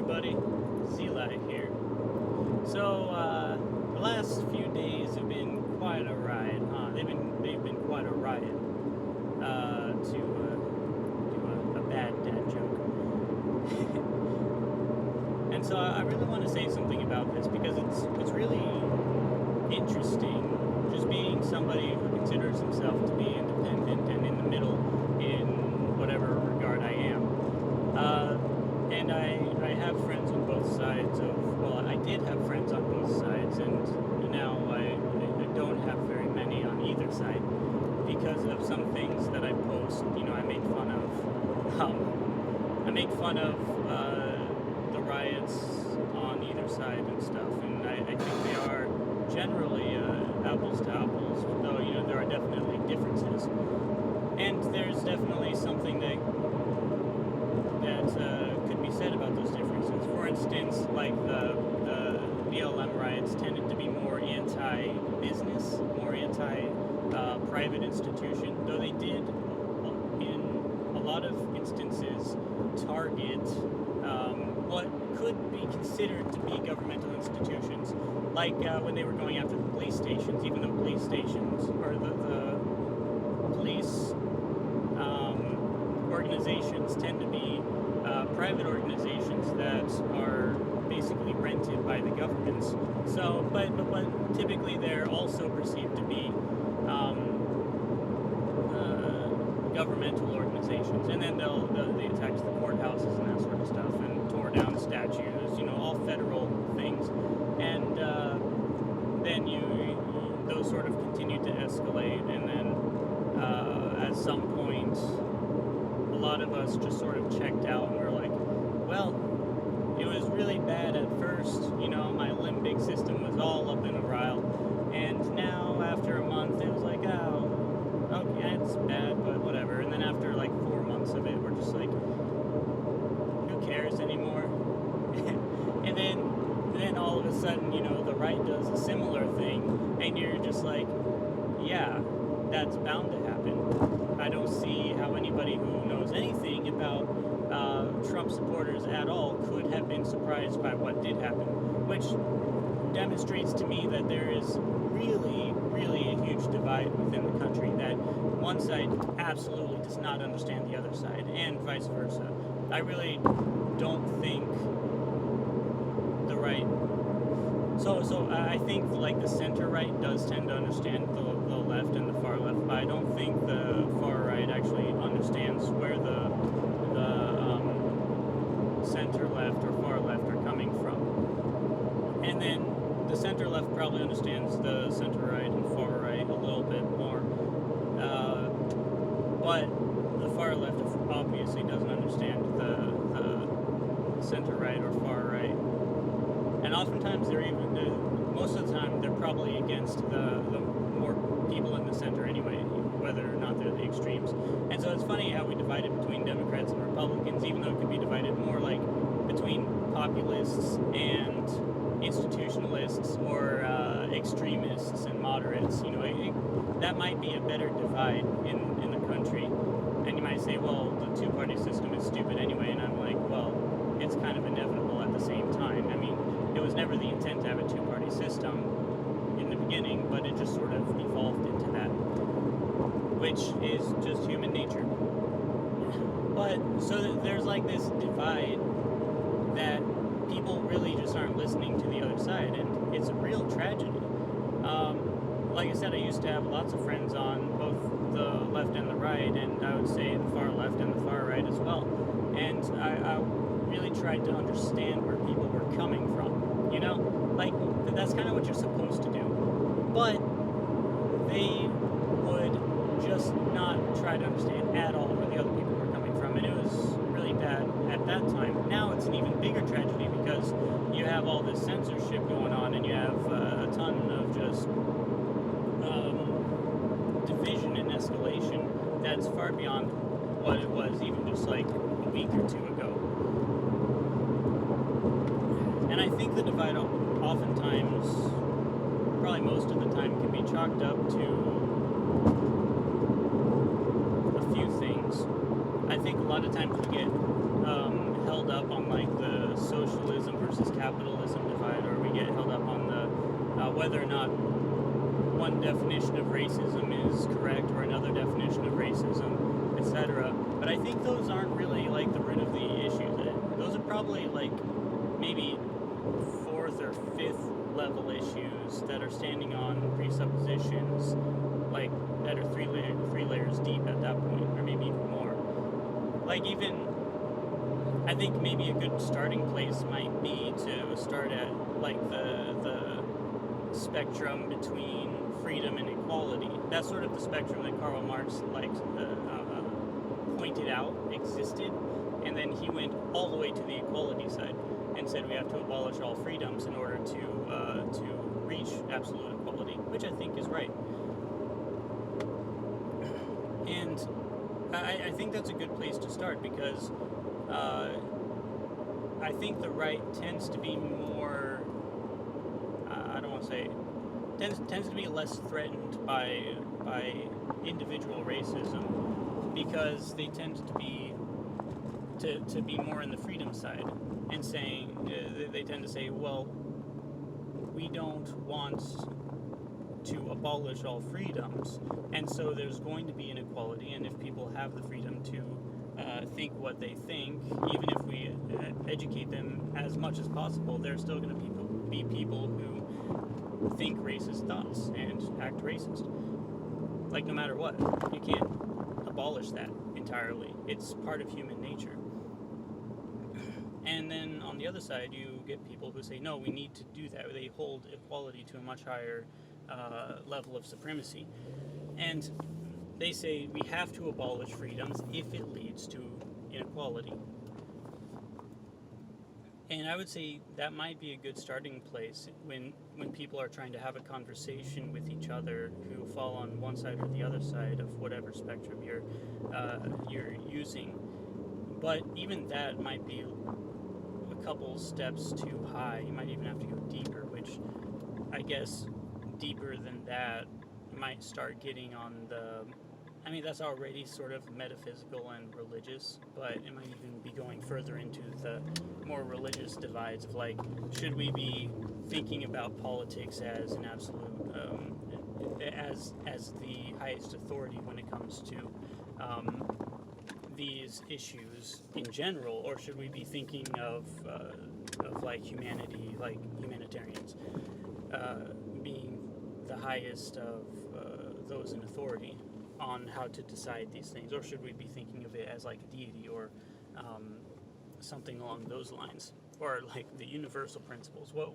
everybody, Zeli here. So, the last few days have been quite a ride, huh? They've been quite a riot, to do a bad dad joke. And so I really want to say something about this because it's really interesting just being somebody who considers himself to be independent and in the middle in whatever regard I am. And I have friends on both sides I did have friends on both sides, and now I don't have very many on either side because of some things that I post. I make fun of. I make fun of the riots on either side and stuff, and I think they are generally apples to apples, though there are definitely differences, and there's definitely something that could be said about those differences. For instance, like the BLM riots tended to be more anti-business, more anti-private institution, though they did, in a lot of instances, target what could be considered to be governmental institutions, like when they were going after the police stations, even though police stations, or the police organizations tend to be private organizations that are basically rented by the governments. So, but typically they're also perceived to be governmental organizations, and then they attacked the courthouses and that sort of stuff, and tore down statues, all federal things, and then those sort of continued to escalate, and then at some point, a lot of us just sort of checked out, and we're like, well, it was really bad at first, my limbic system was all up in a rile, and now after a month it was like, oh, okay, it's bad, but whatever. And then after like 4 months of it, we're just like, who cares anymore? and then all of a sudden, the right does a similar thing, and you're just like, yeah, that's bound to happen. I don't see how anybody who knows anything about Trump supporters at all could have been surprised by what did happen, which demonstrates to me that there is really, really a huge divide within the country, that one side absolutely does not understand the other side, and vice versa. I really don't think the right... So I think like the center right does tend to understand the left and the far left, but I don't think the far right actually understands where the center left or far left are coming from. And then the center left probably understands the center right and far right a little bit more, but the far left obviously doesn't understand the center right or far right. And oftentimes most of the time they're probably against the more people in the center anyway, whether or not they're the extremes. And so it's funny how we divide it between Democrats and Republicans, even though it could be divided more like between populists and institutionalists, or extremists and moderates. That might be a better divide in the country. And you might say, well, the two-party system is stupid anyway, and I'm like, well, it's kind of inevitable at the same time. I mean, it was never the intent to have a two-party system in the beginning, but it just sort of evolved into that, which is just human nature. But, so there's like this divide that people really just aren't listening to the other side, and it's a real tragedy. Like I said, I used to have lots of friends on both the left and the right, and I would say the far left and the far right as well. And I really tried to understand where people were coming from. Like, that's kind of what you're supposed to do. But they would just not try to understand at all where the other people were coming from, and it was really bad at that time. Now it's an even bigger tragedy because you have all this censorship going on, and you have a ton of just division and escalation that's far beyond what it was even just like a week or two ago. And I think the divide oftentimes, probably most of the time, can be chalked up to a few things. I think a lot of times we get held up on like the social capitalism divide, or we get held up on the whether or not one definition of racism is correct or another definition of racism, etc. But I think those aren't really like the root of the issue. Those are probably like maybe fourth or fifth level issues that are standing on presuppositions like that are three layers deep at that point, or maybe even more. Like even I think maybe a good starting place might be to start at like the spectrum between freedom and equality. That's sort of the spectrum that Karl Marx pointed out existed, and then he went all the way to the equality side and said we have to abolish all freedoms in order to reach absolute equality, which I think is right. And I think that's a good place to start because I think the right tends to be more, I don't want to say, tends to be less threatened by individual racism because they tend to be more in the freedom side and saying, they tend to say, well, we don't want to abolish all freedoms, and so there's going to be inequality, and if people have the freedom to think what they think, even if we educate them as much as possible, there's still going to be people who think racist thoughts and act racist. Like, no matter what, you can't abolish that entirely. It's part of human nature. And then on the other side, you get people who say, no, we need to do that. They hold equality to a much higher level of supremacy. And they say we have to abolish freedoms if it leads to inequality. And I would say that might be a good starting place when people are trying to have a conversation with each other who fall on one side or the other side of whatever spectrum you're using. But even that might be a couple steps too high. You might even have to go deeper, which I guess deeper than that might start getting on the, I mean, that's already sort of metaphysical and religious, but it might even be going further into the more religious divides of like, should we be thinking about politics as an absolute, as the highest authority when it comes to these issues in general, or should we be thinking of like humanity, like humanitarians, being the highest of those in authority on how to decide these things, or should we be thinking of it as like a deity or something along those lines, or like the universal principles? What